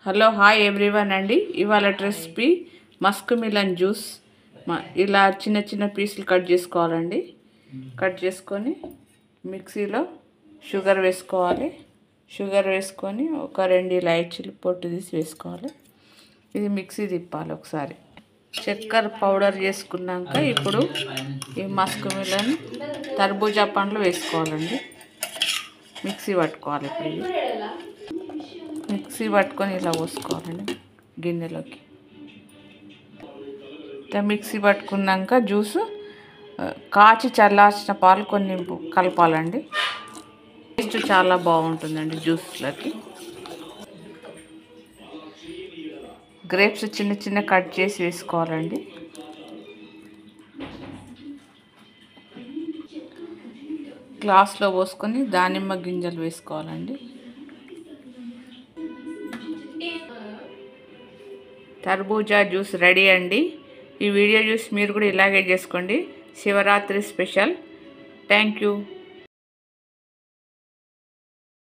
Hello hi everyone అండి. ఇవాళ recipe Musk melon juice. ఇలా చిన్న చిన్న పీసులు కట్ చేసుకోవాలండి. కట్ చేసుకొని మిక్సీలో షుగర్ వేసుకోవాలి. షుగర్ వేసుకొని ఒక 2 ఇలాచీలు పొట్టు తీసి వేసుకోవాలి. ఇది మిక్సీ తిప్పాలి ఒకసారి. చక్కెర పౌడర్ చేసుకున్నాక ఇప్పుడు ఈ మస్క్ మిలన్ తర్బూజా పండ్లు వేసుకోవాలండి. మిక్సీ పట్టుకోవాలి. ఇప్పుడు ఇది మిక్సీ పట్టుకొని ఇలా పోసుకోవాలండి గిన్నెలోకి. మిక్సీ పట్టుకున్నాక జ్యూస్ కాచి చల్లార్చిన పాలు కొన్ని కలపాలండి. టేస్ట్ చాలా బాగుంటుందండి జ్యూస్లోకి. గ్రేప్స్ చిన్న చిన్న కట్ చేసి వేసుకోవాలండి. గ్లాస్లో పోసుకొని దానిమ్మ గింజలు వేసుకోవాలండి. తర్బూజా జ్యూస్ రెడీ అండి. ఈ వీడియో చూసి మీరు కూడా ఇలాగే చేసుకోండి. శివరాత్రి స్పెషల్. Thank you.